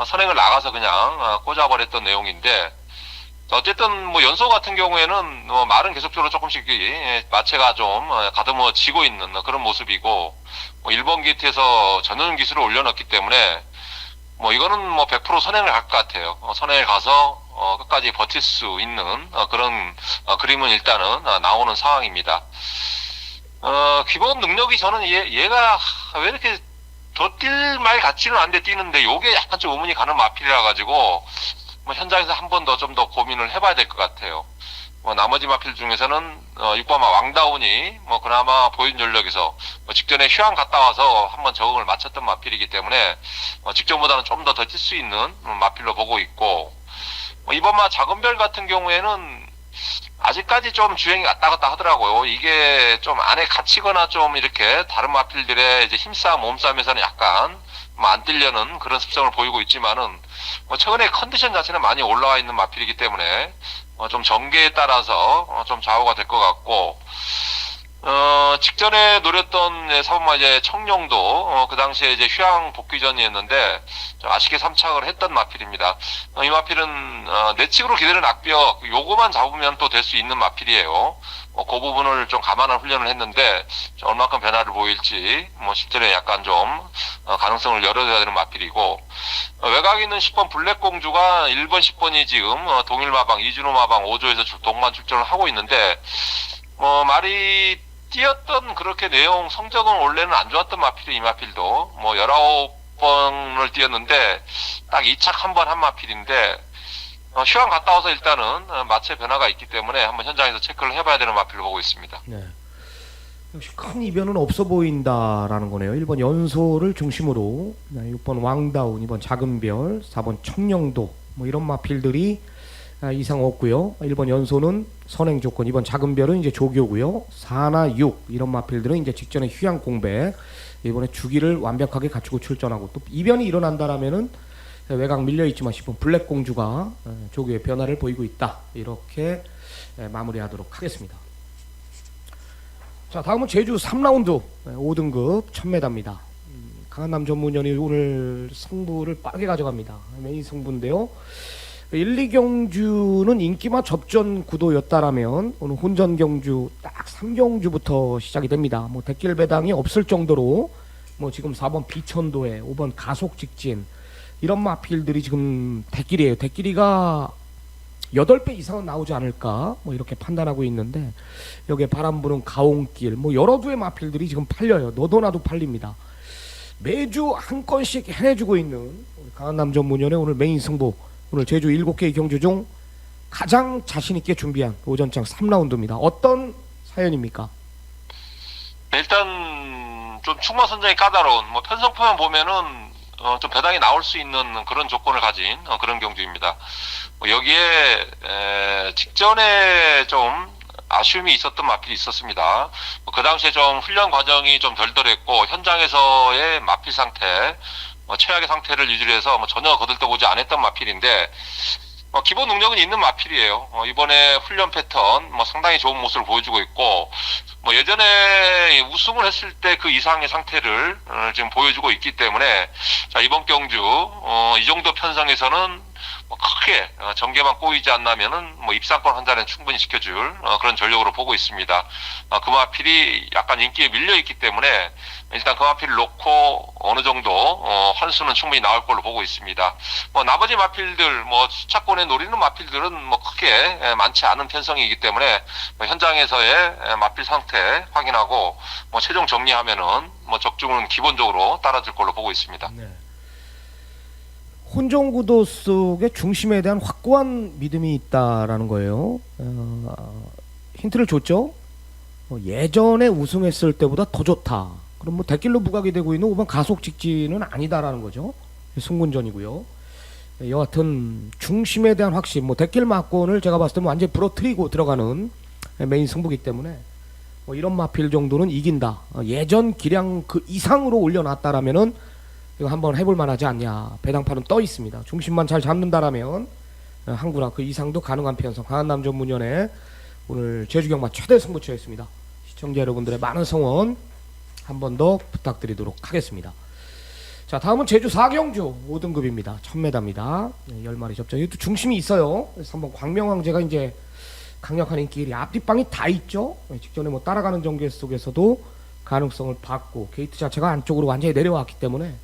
선행을 나가서 그냥 꽂아버렸던 내용인데, 어쨌든 뭐 연소 같은 경우에는 말은 계속적으로 조금씩 마체가 좀 가다듬어지고 있는 그런 모습이고, 1번 게이트에서 전원 기술을 올려놨기 때문에 뭐 이거는 뭐 100% 선행을 할 것 같아요. 선행을 가서 끝까지 버틸 수 있는 그런 그림은 일단은 나오는 상황입니다. 기본 능력이 저는 얘가 왜 이렇게 더 뛸 말 같지는 않은데 뛰는데 요게 약간 좀 의문이 가는 마필이라 가지고 뭐 현장에서 한 번 더 좀 더 고민을 해봐야 될 것 같아요. 나머지 마필 중에서는 6번 왕다운이 그나마 보인 전력에서 직전에 휴양 갔다 와서 한번 적응을 마쳤던 마필이기 때문에 직전보다는 좀 더 뛸 수 있는 마필로 보고 있고, 이번 작은별 같은 경우에는 아직까지 좀 주행이 왔다 갔다 하더라고요. 이게 좀 안에 갇히거나 좀 이렇게 다른 마필들의 이제 힘싸움, 몸싸움에서는 약간 안 뛰려는 그런 습성을 보이고 있지만은 최근에 컨디션 자체는 많이 올라와 있는 마필이기 때문에 좀 전개에 따라서 좀 좌우가 될 것 같고, 직전에 노렸던 사범마 이제 청룡도 그 당시에 이제 휴양 복귀전이었는데 좀 아쉽게 삼착을 했던 마필입니다. 이 마필은 내측으로 기대는 악벽 요거만 잡으면 또 될 수 있는 마필이에요. 그 부분을 좀 감안한 훈련을 했는데 얼마큼 변화를 보일지 실전에 약간 좀 가능성을 열어둬야 되는 마필이고, 외곽에 있는 10번 블랙공주가 1번 10번이 지금 동일마방, 이준호마방 5조에서 동반 출전을 하고 있는데 말이 뛰었던 그렇게 내용 성적은 원래는 안 좋았던 마필이 이 마필도 19번을 뛰었는데 딱 2착 한 번 한 마필인데 휴양 갔다 와서 일단은 마체 변화가 있기 때문에 한번 현장에서 체크를 해봐야 되는 마필로 보고 있습니다. 네. 역시 큰 이변은 없어 보인다라는 거네요. 1번 연소를 중심으로 6번 왕다운, 2번 작은별, 4번 청룡도 이런 마필들이 이상 없고요. 1번 연소는 선행 조건, 2번 작은별은 이제 조교고요. 4나 6 이런 마필들은 이제 직전에 휴양 공백, 이번에 주기를 완벽하게 갖추고 출전하고, 또 이변이 일어난다라면은 외곽 밀려있지만 10번 블랙공주가 조교의 변화를 보이고 있다, 이렇게 마무리하도록 하겠습니다. 자, 다음은 제주 3라운드 5등급 1000m입니다. 강한남 전문위원이 오늘 승부를 빠르게 가져갑니다. 메인 승부인데요, 1, 2경주는 인기마 접전 구도였다라면 오늘 혼전 경주 딱 3경주부터 시작이 됩니다. 대길 배당이 없을 정도로 지금 4번 비천도에 5번 가속 직진 이런 마필들이 지금 대길이에요. 대길이가 8배 이상은 나오지 않을까 이렇게 판단하고 있는데, 여기에 바람 부는 가온길 여러 두의 마필들이 지금 팔려요. 너도나도 팔립니다. 매주 한 건씩 해내주고 있는 우리 강한남 전문위원의 오늘 메인 승부, 오늘 제주 7개의 경주 중 가장 자신있게 준비한 오전장 3라운드입니다. 어떤 사연입니까? 일단 좀 충마 선정이 까다로운 편성표만 보면은 좀 배당이 나올 수 있는 그런 조건을 가진 그런 경주입니다. 여기에 직전에 좀 아쉬움이 있었던 마필이 있었습니다. 그 당시에 좀 훈련 과정이 좀 덜덜했고 현장에서의 마필 상태, 최악의 상태를 유지해서 전혀 거들떠보지 않았던 마필인데 기본 능력은 있는 마필이에요. 이번에 훈련 패턴 상당히 좋은 모습을 보여주고 있고, 예전에 우승을 했을 때 그 이상의 상태를 지금 보여주고 있기 때문에 자, 이번 경주 이 정도 편성에서는 크게 전개만 꼬이지 않나면은 입상권 한 잔에 충분히 지켜줄 그런 전력으로 보고 있습니다. 그 마필이 약간 인기에 밀려 있기 때문에 일단 그 마필을 놓고 어느 정도 환수는 충분히 나올 걸로 보고 있습니다. 나머지 마필들 수차권에 노리는 마필들은 크게 많지 않은 편성이기 때문에 현장에서의 마필 상태 확인하고 최종 정리하면은 적중은 기본적으로 따라줄 걸로 보고 있습니다. 네. 혼전 구도 속의 중심에 대한 확고한 믿음이 있다라는 거예요. 힌트를 줬죠. 예전에 우승했을 때보다 더 좋다. 그럼 대길로 부각이 되고 있는 5번 가속 직진은 아니다라는 거죠. 승군전이고요. 여하튼 중심에 대한 확신, 대길 막권을 제가 봤을 때 완전히 부러뜨리고 들어가는 메인 승부기 때문에 이런 마필 정도는 이긴다. 예전 기량 그 이상으로 올려놨다라면은 이거 한번 해볼 만하지 않냐. 배당판은 떠 있습니다. 중심만 잘 잡는다라면 한구나 그 이상도 가능한 편성. 강한남 전문위원회 오늘 제주경마 최대 승부처였습니다. 시청자 여러분들의 많은 성원 한 번 더 부탁드리도록 하겠습니다. 자, 다음은 제주 4경주 5등급입니다. 1000m입니다. 10마리 접전. 이것도 중심이 있어요. 3번 광명왕제가 이제 강력한 인기 1위. 앞뒷방이 다 있죠. 직전에 따라가는 전개 속에서도 가능성을 받고 게이트 자체가 안쪽으로 완전히 내려왔기 때문에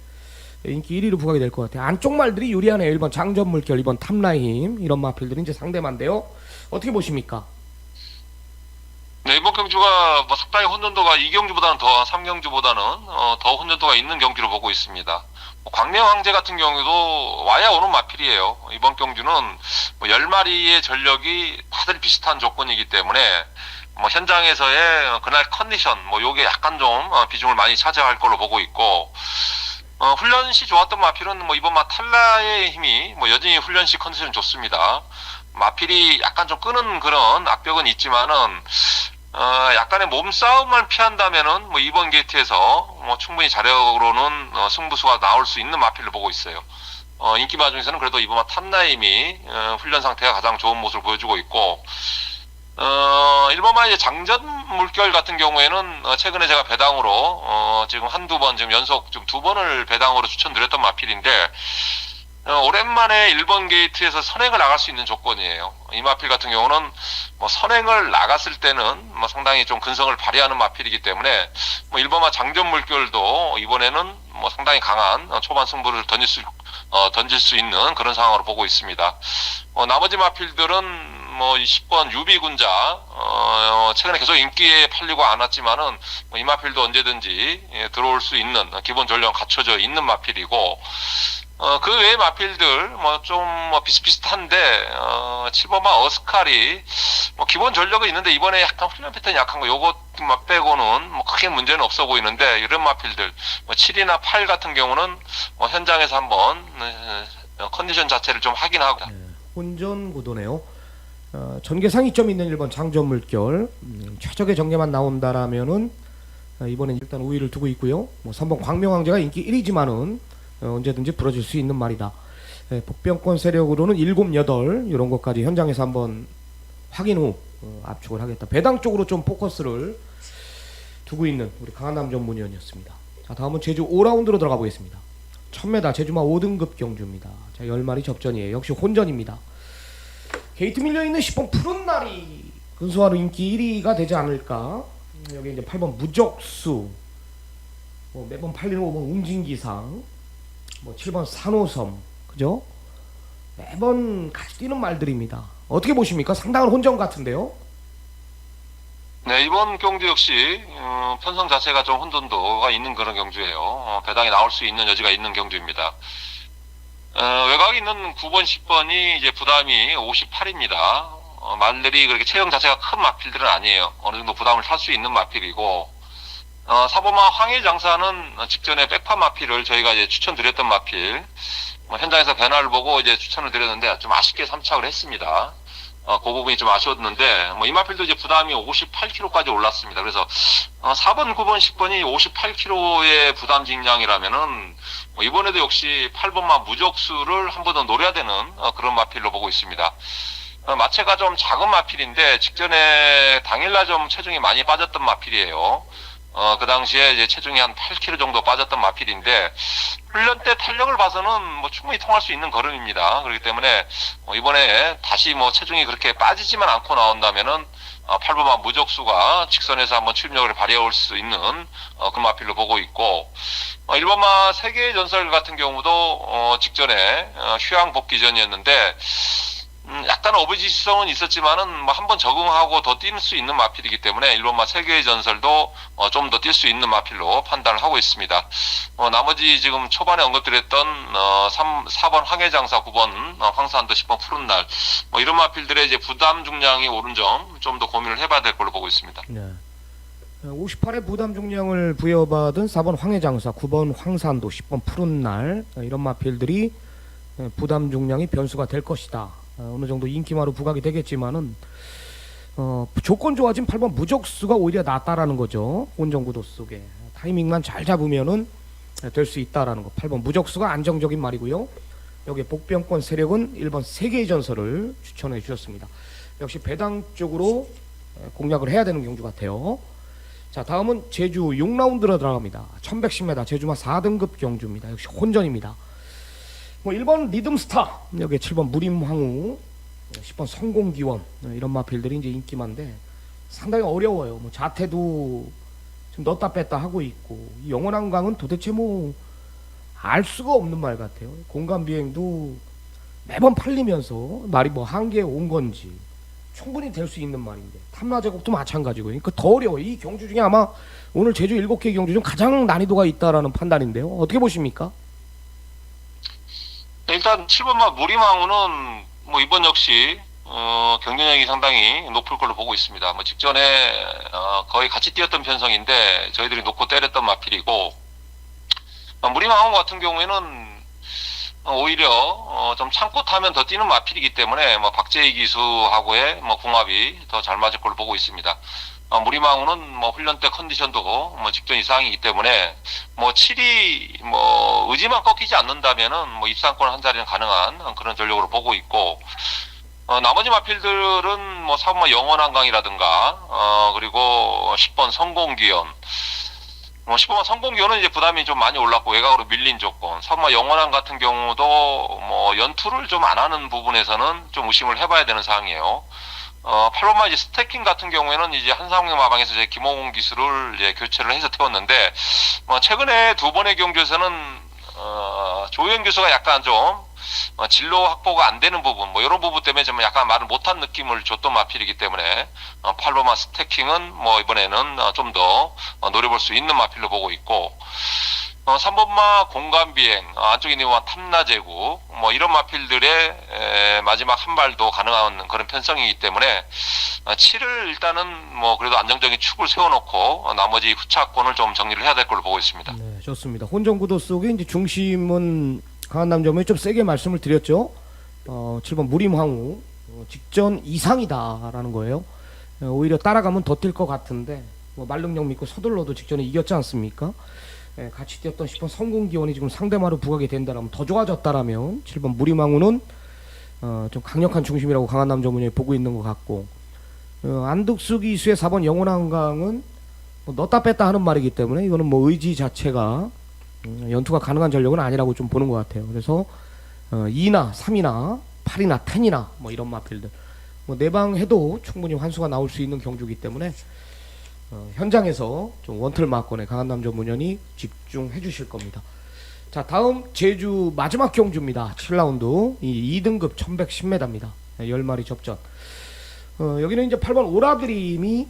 인기 1위로 부각이 될 것 같아요. 안쪽 말들이 유리하네요. 1번 장전물결, 2번 탐라힘 이런 마필들이 이제 상대만데요. 어떻게 보십니까? 네, 이번 경주 경주가 뭐 상당히 혼돈도가 2경주보다는 더 3경주보다는 더 혼돈도가 있는 경기로 보고 있습니다. 광명황제 같은 경우도 와야 오는 마필이에요. 이번 경주는 뭐 10마리의 전력이 다들 비슷한 조건이기 때문에 뭐 현장에서의 그날 컨디션 뭐 요게 약간 좀 비중을 많이 차지할 걸로 보고 있고, 훈련 시 좋았던 마필은 뭐 이번 탈라의 힘이 뭐 여전히 훈련 시 컨디션 좋습니다. 마필이 약간 좀 끄는 그런 악벽은 있지만은 약간의 몸싸움만 피한다면은 뭐 이번 게이트에서 뭐 충분히 자력으로는 승부수가 나올 수 있는 마필을 보고 있어요. 인기마 중에서는 그래도 이번 탐나임이 훈련 상태가 가장 좋은 모습을 보여주고 있고, 일본마 이제 장전 물결 같은 경우에는 최근에 제가 배당으로 지금 한두 번 지금 연속 좀 2번을 배당으로 추천드렸던 마필인데, 오랜만에 1번 게이트에서 선행을 나갈 수 있는 조건이에요. 이 마필 같은 경우는 뭐 선행을 나갔을 때는 뭐 상당히 좀 근성을 발휘하는 마필이기 때문에 뭐 1번마 장전 물결도 이번에는 뭐 상당히 강한 초반 승부를 던질 수 있는 그런 상황으로 보고 있습니다. 나머지 마필들은 뭐 10번 유비군자 최근에 계속 인기에 팔리고 않았지만은 뭐 이 마필도 언제든지 들어올 수 있는 기본 전력 갖춰져 있는 마필이고, 그 외의 마필들 뭐 좀 뭐 비슷비슷한데 7번마 어스칼이 뭐 기본 전력은 있는데 이번에 약간 훈련 패턴이 약한 거 요것만 빼고는 뭐 크게 문제는 없어 보이는데, 이런 마필들 뭐 7이나 8 같은 경우는 뭐 현장에서 한번 컨디션 자체를 좀 확인하고. 혼전 구도네요. 전개상 이점 있는 1번 장전물결, 최적의 전개만 나온다라면은 이번엔 일단 우위를 두고 있고요. 뭐 3번 광명황제가 인기 1위지만은 언제든지 부러질 수 있는 말이다. 복병권 세력으로는 7, 8 이런 것까지 현장에서 한번 확인 후 압축을 하겠다. 배당 쪽으로 좀 포커스를 두고 있는 우리 강한남 전문위원이었습니다. 자, 다음은 제주 5라운드로 들어가 보겠습니다. 1000m 제주마 5등급 경주입니다. 자, 10마리 접전이에요. 역시 혼전입니다. 게이트 밀려있는 10번 푸른 날이 근소하로 인기 1위가 되지 않을까. 여기 이제 8번 무적수, 뭐 매번 팔리는 5번 웅진기상, 뭐 7번 산호섬, 그죠? 매번 같이 뛰는 말들입니다. 어떻게 보십니까? 상당한 혼전 같은데요? 네, 이번 경주 역시 편성 자체가 좀 혼돈도가 있는 그런 경주예요. 배당이 나올 수 있는 여지가 있는 경주입니다. 외곽에 있는 9번, 10번이 이제 부담이 58입니다. 말들이 그렇게 체형 자체가 큰 마필들은 아니에요. 어느 정도 부담을 탈 수 있는 마필이고, 4번마 황해장사는 직전에 백파 마필을 저희가 이제 추천드렸던 마필, 현장에서 변화를 보고 이제 추천을 드렸는데 좀 아쉽게 삼착을 했습니다. 그 부분이 좀 아쉬웠는데, 뭐 이 마필도 이제 부담이 58kg까지 올랐습니다. 그래서 4번, 9번, 10번이 58kg의 부담 직량이라면은 뭐 이번에도 역시 8번마 무적수를 한 번 더 노려야 되는 그런 마필로 보고 있습니다. 마체가 좀 작은 마필인데 직전에 당일날 좀 체중이 많이 빠졌던 마필이에요. 그 당시에 이제 체중이 한 8kg 정도 빠졌던 마필인데, 훈련 때 탄력을 봐서는 뭐 충분히 통할 수 있는 걸음입니다. 그렇기 때문에 이번에 다시 뭐 체중이 그렇게 빠지지만 않고 나온다면은 8번마 무적수가 직선에서 한번 출력을 발휘할 수 있는 그런 마필로 보고 있고, 1번마 세계의 전설 같은 경우도 직전에 휴양 복귀 전이었는데 약간 어부지성은 있었지만은 뭐 한번 적응하고 더 뛸 수 있는 마필이기 때문에 1번마 세계의 전설도 좀 더 뛸 수 있는 마필로 판단을 하고 있습니다. 나머지 지금 초반에 언급드렸던 4번 황해장사, 9번 황산도, 10번 푸른날, 뭐 이런 마필들의 이제 부담 중량이 오른 점 좀 더 고민을 해봐야 될 걸로 보고 있습니다. 네. 58의 부담 중량을 부여받은 4번 황해장사, 9번 황산도, 10번 푸른날, 이런 마필들이 부담 중량이 변수가 될 것이다. 어느 정도 인기마로 부각이 되겠지만은 조건 좋아진 8번 무적수가 오히려 낫다라는 거죠. 혼전구도 속에 타이밍만 잘 잡으면은 될 수 있다라는 거. 8번 무적수가 안정적인 말이고요. 여기 복병권 세력은 1번 세계의 전설을 추천해 주셨습니다. 역시 배당 쪽으로 공략을 해야 되는 경주 같아요. 자, 다음은 제주 6라운드로 들어갑니다. 1110m 제주마 4등급 경주입니다. 역시 혼전입니다. 뭐 1번 리듬스타, 여기 7번 무림황후, 10번 성공기원, 이런 마필들이 이제 인기만데 상당히 어려워요. 뭐 자태도 좀 넣었다 뺐다 하고 있고, 이 영원한강은 도대체 뭐 알 수가 없는 말 같아요. 공간 비행도 매번 팔리면서 말이 뭐 한계에 온 건지 충분히 될 수 있는 말인데 탐라제국도 마찬가지고 그러니까 더 어려워. 이 경주 중에 아마 오늘 제주 7개 경주 중 가장 난이도가 있다라는 판단인데요. 어떻게 보십니까? 일단 7번마 무림항우는 뭐 이번 역시 경쟁력이 상당히 높을 걸로 보고 있습니다. 뭐 직전에 거의 같이 뛰었던 편성인데 저희들이 놓고 때렸던 마필이고 무림항우 같은 경우에는 오히려 좀 참고 타면 더 뛰는 마필이기 때문에 뭐 박재희 기수하고의 뭐 궁합이 더 잘 맞을 걸로 보고 있습니다. 무림항우는 뭐 훈련 때 컨디션도 뭐 직전 이상이기 때문에 뭐 7위 뭐 의지만 꺾이지 않는다면은 뭐 입상권 한 자리는 가능한 그런 전력으로 보고 있고 나머지 마필들은 뭐 3번 영원한강이라든가 그리고 10번 성공기원 10번 성공기원은 이제 부담이 좀 많이 올랐고 외곽으로 밀린 조건 3번 영원한 같은 경우도 뭐 연투를 좀 안 하는 부분에서는 좀 의심을 해봐야 되는 상황이에요. 8번마 이제 스태킹 같은 경우에는 이제 한상용 마방에서 이제 김홍훈 기수를 이제 교체를 해서 태웠는데, 최근에 두 번의 경주에서는, 조현 교수가 약간 좀, 진로 확보가 안 되는 부분, 뭐, 이런 부분 때문에 좀 약간 말을 못한 느낌을 줬던 마필이기 때문에, 8번마 스태킹은 뭐, 이번에는 좀 더 노려볼 수 있는 마필로 보고 있고, 3번마 공간비행, 안쪽에 있는 탐라제국, 뭐 이런 마필들의 마지막 한 발도 가능한 그런 편성이기 때문에 7을 일단은 뭐 그래도 안정적인 축을 세워놓고 나머지 후차권을 좀 정리를 해야 될 걸로 보고 있습니다. 네, 좋습니다. 혼전구도 속에 이제 중심은 강한남점에 좀 세게 말씀을 드렸죠. 7번 무림황우 직전 이상이다라는 거예요. 오히려 따라가면 더 뛸 것 같은데 뭐 말능력 믿고 서둘러도 직전에 이겼지 않습니까? 같이 뛰었던 10번 성공기원이 지금 상대마로 부각이 된다라면 더 좋아졌다라면 7번 무림항우는 좀 강력한 중심이라고 강한남 전문위에 보고 있는 것 같고 안득수 기수의 4번 영원한강은 뭐 넣었다 뺐다 하는 말이기 때문에 이거는 뭐 의지 자체가 연투가 가능한 전력은 아니라고 좀 보는 것 같아요. 그래서 2나 3이나 8이나 10이나 뭐 이런 마필들 뭐 내방해도 충분히 환수가 나올 수 있는 경주이기 때문에 현장에서 좀 원틀 마건에 강한남 전문위원이 집중해 주실 겁니다. 자, 다음 제주 마지막 경주입니다. 7라운드 이 2등급 1110m입니다. 10마리 접전. 여기는 이제 8번 오라드림이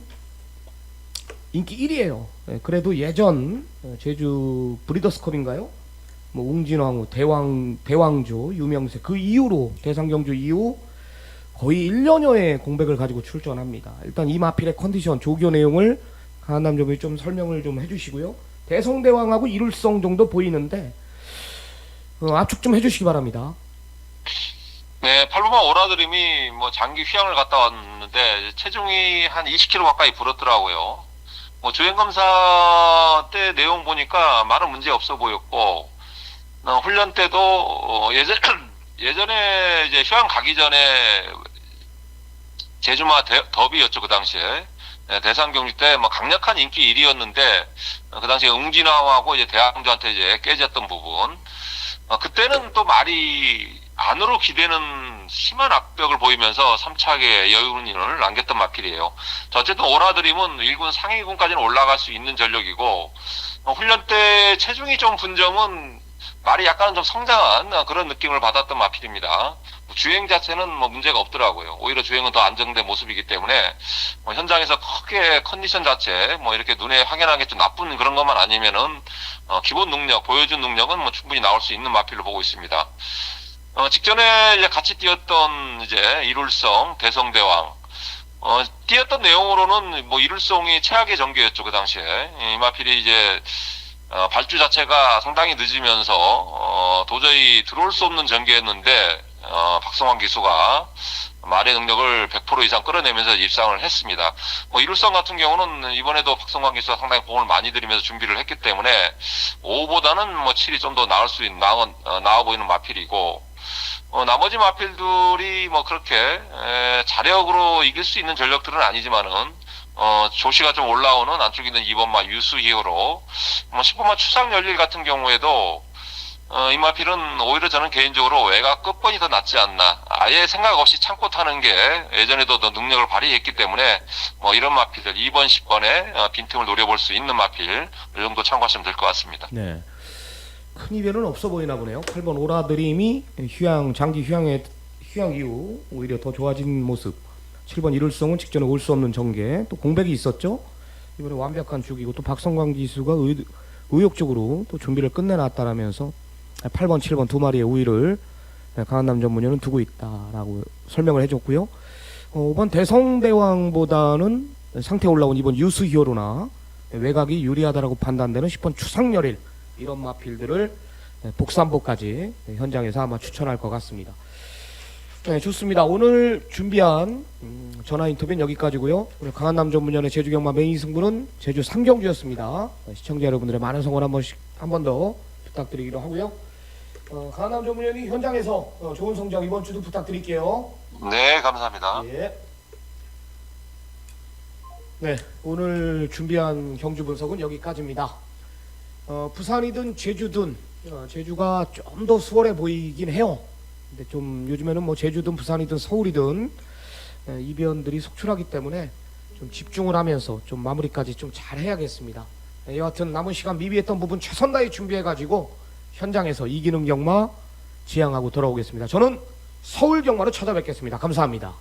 인기 1위에요. 그래도 예전 제주 브리더스컵인가요? 뭐 웅진왕후, 대왕조, 유명세 그 이후로 대상경주 이후 거의 1년여의 공백을 가지고 출전합니다. 일단 이 마필의 컨디션 조교 내용을 강한남 점이 좀 설명을 좀 해주시고요. 대성대왕하고 이룰성 정도 보이는데 압축 좀 해주시기 바랍니다. 네, 8번마 오라드림이 뭐 장기 휴양을 갔다 왔는데 체중이 한 20kg 가까이 불었더라고요. 뭐 주행검사 때 내용 보니까 많은 문제 없어 보였고 훈련 때도 예전에 이제 휴양 가기 전에 제주마 더비였죠, 그 당시에. 대상 경주 때 뭐 강력한 인기 1위였는데, 그 당시에 웅진왕하고 이제 대항조한테 이제 깨졌던 부분. 그때는 또 말이 안으로 기대는 심한 압력을 보이면서 3차게 여운을 남겼던 마필이에요. 자, 어쨌든 오라드림은 1군 상위군까지는 올라갈 수 있는 전력이고, 훈련 때 체중이 좀 분점은 말이 약간 좀 성장한 그런 느낌을 받았던 마필입니다. 주행 자체는 뭐 문제가 없더라고요. 오히려 주행은 더 안정된 모습이기 때문에 현장에서 크게 컨디션 자체 뭐 이렇게 눈에 확연하게 좀 나쁜 그런 것만 아니면은 기본 능력, 보여준 능력은 뭐 충분히 나올 수 있는 마필로 보고 있습니다. 직전에 이제 같이 뛰었던 이제 이룰성, 대성대왕 뛰었던 내용으로는 뭐 이룰성이 최악의 전개였죠, 그 당시에. 이 마필이 이제 발주 자체가 상당히 늦으면서 도저히 들어올 수 없는 전개였는데 박성환 기수가 말의 능력을 100% 이상 끌어내면서 입상을 했습니다. 뭐 이룰성 같은 경우는 이번에도 박성환 기수가 상당히 공을 많이 들이면서 준비를 했기 때문에 5보다는 뭐 7이 좀 더 나을 수 있는 나아 보이는 마필이고 나머지 마필들이 뭐 그렇게 자력으로 이길 수 있는 전력들은 아니지만은 조시가 좀 올라오는 안쪽에 있는 2번마 유수히어로 10번마 추상열일 같은 경우에도 이 마필은 오히려 저는 개인적으로 외곽 끝번이 더 낫지 않나. 아예 생각 없이 참고 타는 게 예전에도 더 능력을 발휘했기 때문에 뭐 이런 마필들 2번, 10번에 빈틈을 노려볼 수 있는 마필 이 정도 참고하시면 될 것 같습니다. 네. 큰 이변은 없어 보이나 보네요. 8번 오라드림이 장기 휴양 이후 오히려 더 좋아진 모습. 7번 이룰성은 직전에 올 수 없는 전개. 또 공백이 있었죠. 이번에 완벽한 죽이고 또 박성광 기수가 의욕적으로 또 준비를 끝내놨다라면서 8번, 7번 두 마리의 우위를 강한남 전문위원은 두고 있다라고 설명을 해줬고요. 5번 대성대왕보다는 상태 올라온 이번 유수히어로나 외곽이 유리하다라고 판단되는 10번 추상열일 이런 마필들을 복삼보까지 현장에서 아마 추천할 것 같습니다. 네, 좋습니다. 오늘 준비한 전화 인터뷰는 여기까지고요. 오늘 강한남 전문위원의 제주경마 메인 승부는 제주 3경주였습니다. 시청자 여러분들의 많은 성원 한 번 더 부탁드리기로 하고요. 강한남 전문위원이 현장에서 좋은 성적 이번 주도 부탁드릴게요. 네, 감사합니다. 예. 네, 오늘 준비한 경주 분석은 여기까지입니다. 부산이든 제주든 제주가 좀 더 수월해 보이긴 해요. 근데 좀 요즘에는 뭐 제주든 부산이든 서울이든 이변들이 속출하기 때문에 좀 집중을 하면서 좀 마무리까지 좀 잘 해야겠습니다. 여하튼 남은 시간 미비했던 부분 최선 다해 준비해가지고 현장에서 이기는 경마 지향하고 돌아오겠습니다. 저는 서울 경마로 찾아뵙겠습니다. 감사합니다.